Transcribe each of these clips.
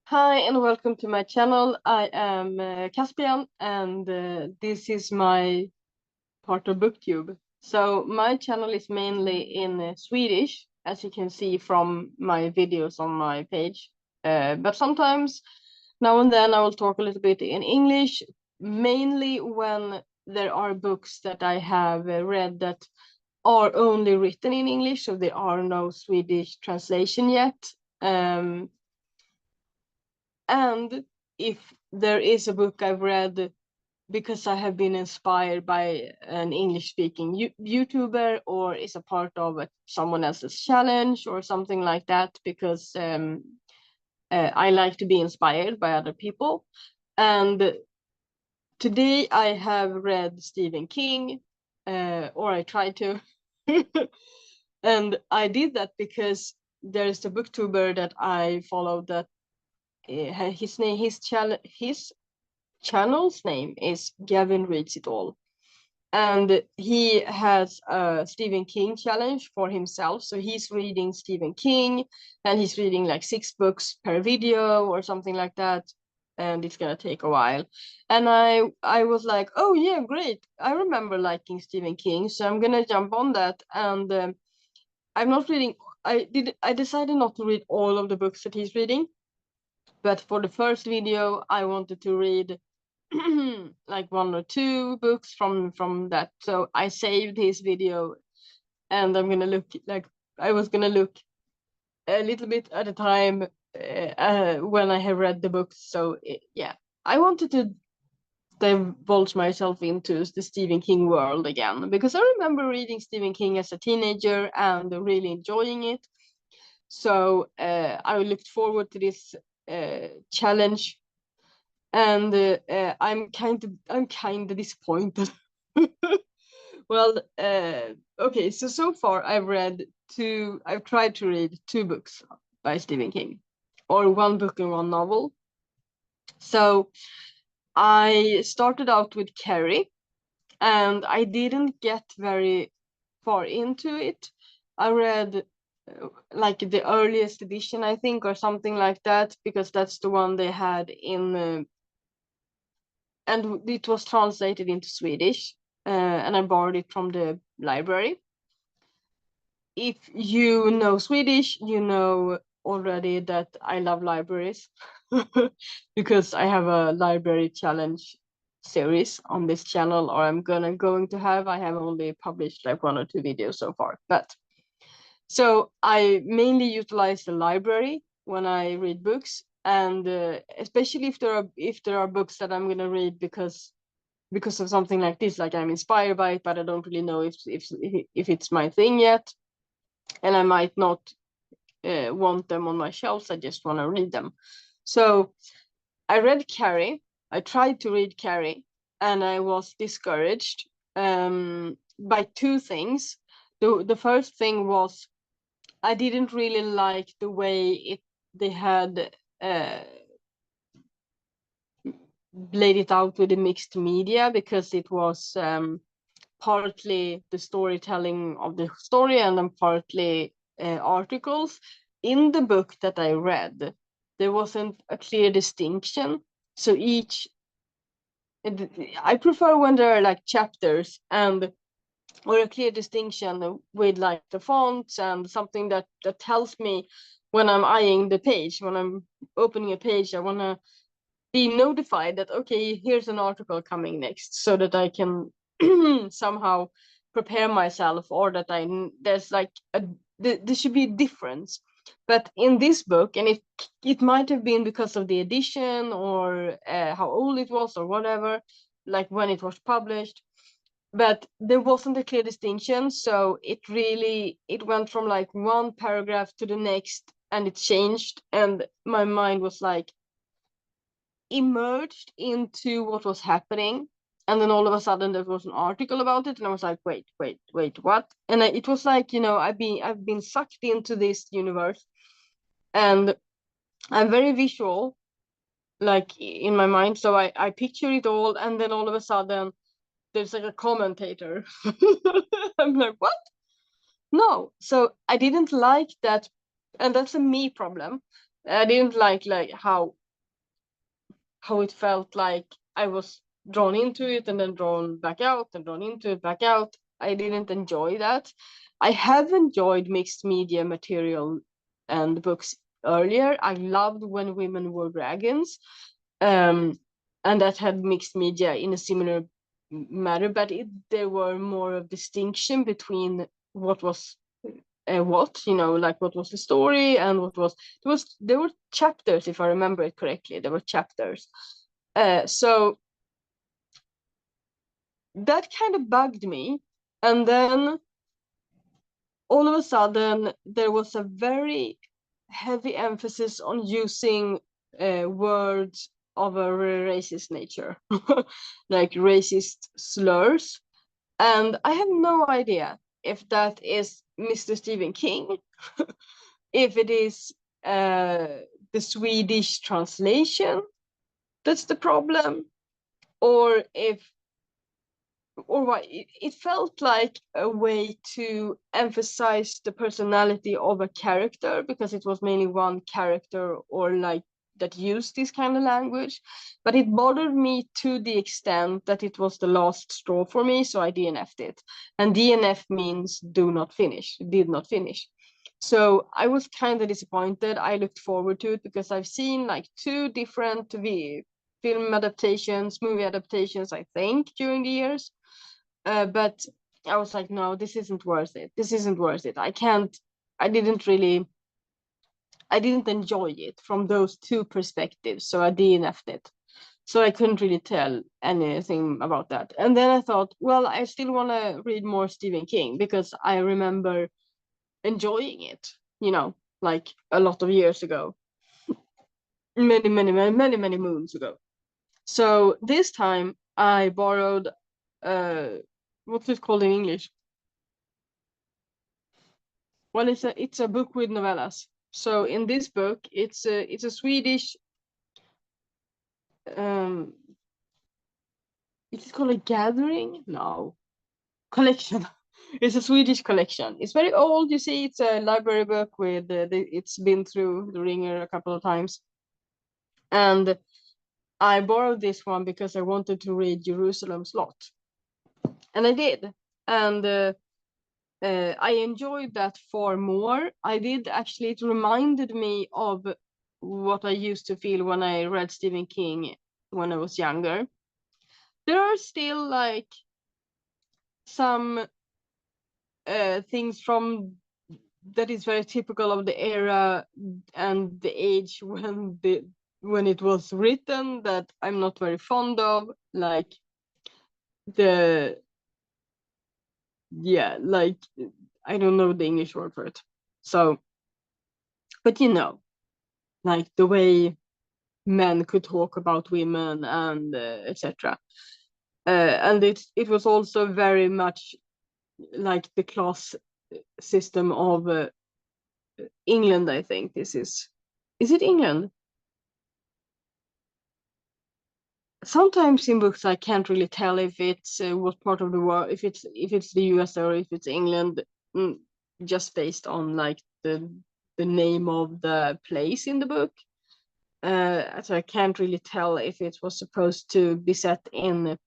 Hi and welcome to my channel. I am Caspian and this is my part of booktube. So my channel is mainly in Swedish, as you can see from my videos on my page. But sometimes, now and then, I will talk a little bit in English, mainly when there are books that I have read that are only written in English, so there are no Swedish translation yet. And if there is a book I've read because I have been inspired by an English speaking YouTuber or is a part of someone else's challenge or something like that, because I like to be inspired by other people. And today I have read Stephen King, or I tried to. And I did that because there's a booktuber that I follow that his channel's name is Gavin Reads It All, and he has a Stephen King challenge for himself. So he's reading Stephen King, and he's reading like 6 books per video or something like that, and it's gonna take a while. And I was like, oh yeah, great, I remember liking Stephen King, so I'm gonna jump on that. And I'm not reading. I decided not to read all of the books that he's reading, but for the first video I wanted to read like 1 or 2 books from that. So I saved his video, and I'm gonna look like I was gonna look a little bit at a time when I have read the books. So yeah, I wanted to divulge myself into the Stephen King world again, because I remember reading Stephen King as a teenager and really enjoying it. So I looked forward to this challenge, and I'm kind of disappointed. Well, okay, so far I've tried to read 2 books by Stephen King, or 1 book and 1 novel. So I started out with Carrie, and I didn't get very far into it. I read like the earliest edition, I think, or something like that, because that's the one they had in and it was translated into Swedish, and I borrowed it from the library. If you know Swedish, you know already that I love libraries because I have a library challenge series on this channel, or I'm going to have. I have only published like 1 or 2 videos so far, but so I mainly utilize the library when I read books, and especially if there are books that I'm gonna read because of something like this, like I'm inspired by it, but I don't really know if it's my thing yet, and I might not want them on my shelves. I just want to read them. So I read Carrie. I tried to read Carrie, and I was discouraged by 2 things. The first thing was I didn't really like the way they had laid it out with the mixed media, because it was partly the storytelling of the story and then partly articles. In the book that I read, there wasn't a clear distinction. So I prefer when there are like chapters and or a clear distinction with like the fonts and something that tells me when I'm eyeing the page, when I'm opening a page, I want to be notified that, okay, here's an article coming next, so that I can somehow prepare myself, or that there's like there should be a difference. But in this book, and it might have been because of the edition, or how old it was, or whatever, like when it was published, but there wasn't a clear distinction. So it went from like 1 paragraph to the next, and it changed, and my mind was like immersed into what was happening. And then all of a sudden there was an article about it, and I was like, wait, what? And it was like, I've been sucked into this universe, and I'm very visual, like in my mind. So I picture it all, and then all of a sudden there's like a commentator. I'm like, what? No. So I didn't like that, and that's a me problem. I didn't like how it felt like I was drawn into it and then drawn back out and drawn into it back out. I didn't enjoy that. I have enjoyed mixed media material and books earlier. I loved When Women Were Dragons, um, and that had mixed media in a similar matter, but there were more of distinction between what was what, like what was the story and what was there were chapters, if I remember it correctly. There were chapters. So that kind of bugged me. And then all of a sudden there was a very heavy emphasis on using words of a racist nature, like racist slurs. And I have no idea if that is Mr. Stephen King, if it is the Swedish translation that's the problem, or if or why it felt like a way to emphasize the personality of a character, because it was mainly one character or like that used this kind of language. But it bothered me to the extent that it was the last straw for me, so I DNF'd it. And DNF means did not finish. So I was kind of disappointed. I looked forward to it because I've seen like two different film adaptations, movie adaptations, I think, during the years. But I was like, no, this isn't worth it. This isn't worth it. I can't, I didn't really, I didn't enjoy it from those two perspectives. So I DNF'd it. So I couldn't really tell anything about that. And then I thought, well, I still want to read more Stephen King because I remember enjoying it, like a lot of years ago, many moons ago. So this time I borrowed, what's it called in English? Well, it's a book with novellas. So in this book, it's a Swedish, is it called a gathering? No, collection. It's a Swedish collection. It's very old. You see, it's a library book with it's been through the ringer a couple of times. And I borrowed this one because I wanted to read Jerusalem's Lot, and I did. And I enjoyed that far more. I did actually. It reminded me of what I used to feel when I read Stephen King when I was younger. There are still like some things from that is very typical of the era and the age when it was written that I'm not very fond of, like the like I don't know the English word for it. So, but like the way men could talk about women and etc. And it was also very much like the class system of England. I think this is it England? Sometimes in books I can't really tell if it's what part of the world, if it's the US or if it's England, just based on like the name of the place in the book. So I can't really tell if it was supposed to be set in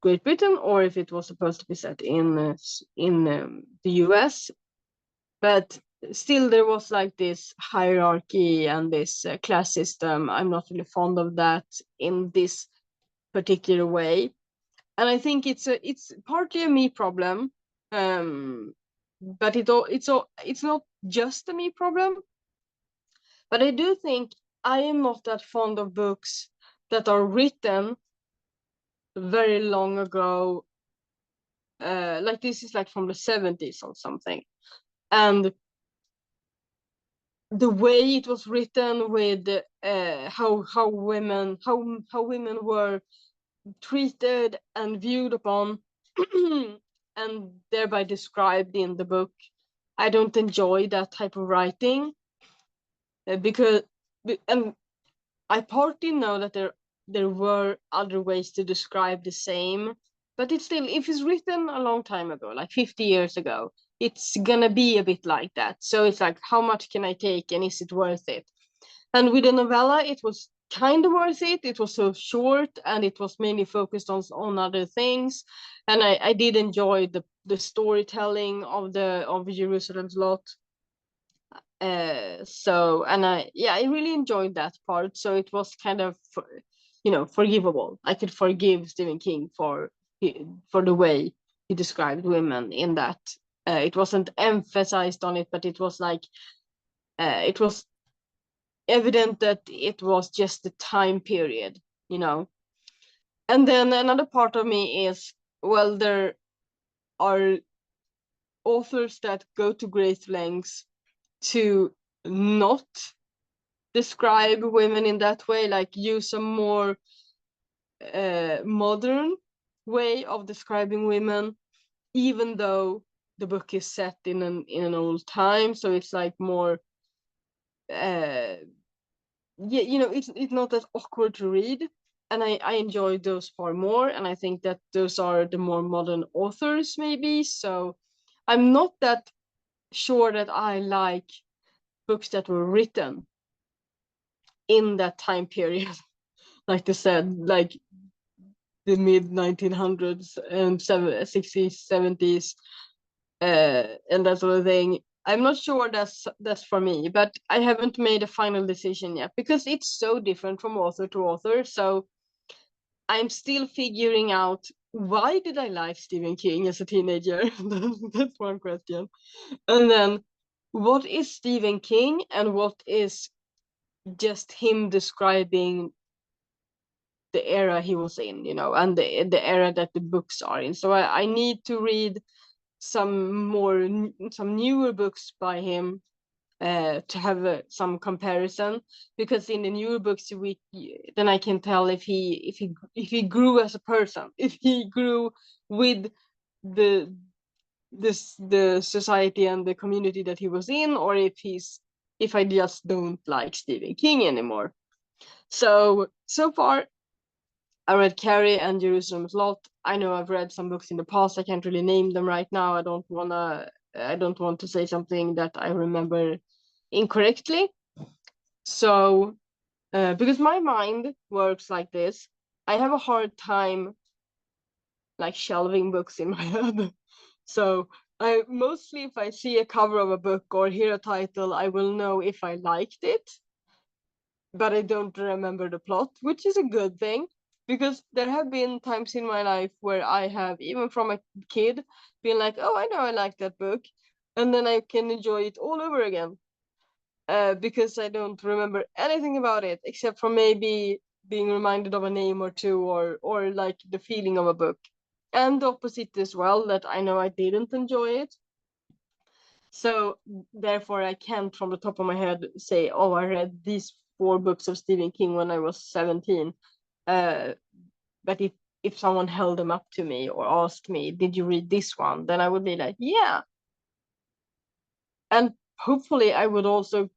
Great Britain or if it was supposed to be set in the US. But still there was like this hierarchy and this class system. I'm not really fond of that in this particular way, and I think it's partly a me problem, but it's not just a me problem. But I do think I am not that fond of books that are written very long ago, like this is like from the 70s or something, and the way it was written with how women were treated and viewed upon and thereby described in the book. I don't enjoy that type of writing because and I partly know that there were other ways to describe the same, but it's still, if it's written a long time ago, like 50 years ago, it's gonna be a bit like that. So it's like, how much can I take, and is it worth it? And with the novella, it was kind of worth it. It was so short, and it was mainly focused on other things. And I did enjoy the storytelling of Jerusalem's Lot. So, and I really enjoyed that part. So it was kind of, forgivable. I could forgive Stephen King for the way he described women in that. It wasn't emphasized on it, but it was like, it was evident that it was just the time period, you know. And then another part of me is, well, there are authors that go to great lengths to not describe women in that way, like use a more modern way of describing women, even though the book is set in an old time. So it's like more, it's not that awkward to read, and I enjoy those far more, and I think that those are the more modern authors maybe. So I'm not that sure that I like books that were written in that time period, like I said, like the mid 1900s and 60s, 70s, and that sort of thing. I'm not sure that's for me, but I haven't made a final decision yet because it's so different from author to author. So I'm still figuring out, why did I like Stephen King as a teenager? That's one question. And then, what is Stephen King and what is just him describing the era he was in, and the era that the books are in. So I need to read some newer books by him, to have some comparison, because in the newer books then I can tell if he grew as a person, if he grew with the the society and the community that he was in, or if I just don't like Stephen King anymore. So far I read Carrie and Jerusalem's Lot. I know I've read some books in the past. I can't really name them right now. I don't want to say something that I remember incorrectly. So, because my mind works like this, I have a hard time like shelving books in my head. So I mostly, if I see a cover of a book or hear a title, I will know if I liked it, but I don't remember the plot, which is a good thing, because there have been times in my life where I have, even from a kid, been like, oh, I know I like that book, and then I can enjoy it all over again, because I don't remember anything about it except for maybe being reminded of a name or two, or like the feeling of a book. And the opposite as well, that I know I didn't enjoy it. So therefore I can't from the top of my head say, oh, I read these 4 books of Stephen King when I was 17. But if someone held them up to me or asked me, did you read this one? Then I would be like, yeah. And hopefully I would also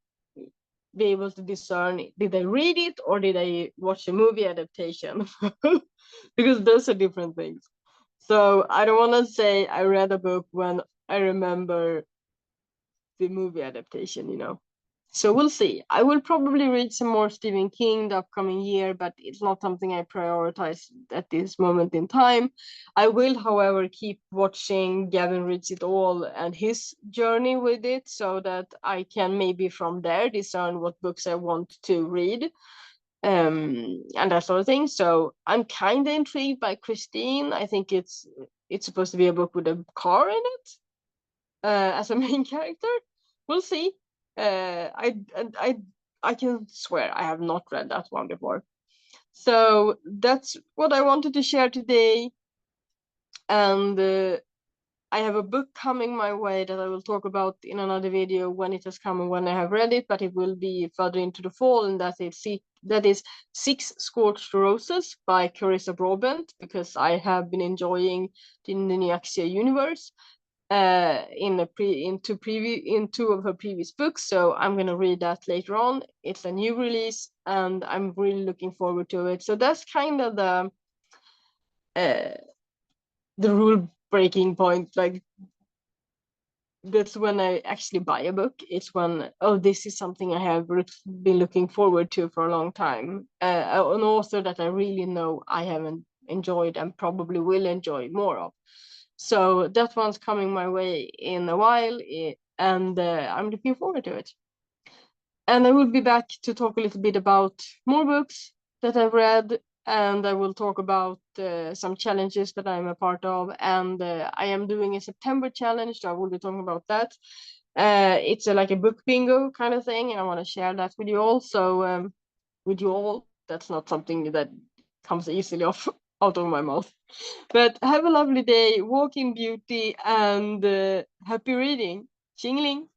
be able to discern, did I read it or did I watch a movie adaptation? Because those are different things. So I don't want to say I read a book when I remember the movie adaptation. So we'll see. I will probably read some more Stephen King the upcoming year, but it's not something I prioritize at this moment in time. I will, however, keep watching Gavin Reads It All and his journey with it, so that I can maybe from there discern what books I want to read, and that sort of thing. So I'm kind of intrigued by Christine. I think it's supposed to be a book with a car in it, as a main character. We'll see. I can swear I have not read that one before. So that's what I wanted to share today. And I have a book coming my way that I will talk about in another video when it has come and when I have read it, but it will be further into the fall, and that is Six Scorched Roses by Carissa Broadbent, because I have been enjoying the Nyaxia universe, in 2 of her previous books. So I'm going to read that later on. It's a new release and I'm really looking forward to it. So that's kind of the rule breaking point, like that's when I actually buy a book. It's when, oh, this is something I have been looking forward to for a long time. An author that I really know I haven't enjoyed and probably will enjoy more of. So that one's coming my way in a while, and I'm looking forward to it. And I will be back to talk a little bit about more books that I've read, and I will talk about some challenges that I'm a part of. And I am doing a September challenge, so I will be talking about that. It's like a book bingo kind of thing, and I want to share that with you all. So, with you all, that's not something that comes easily off out of my mouth. But have a lovely day, walk in beauty, and happy reading. Tjingeling!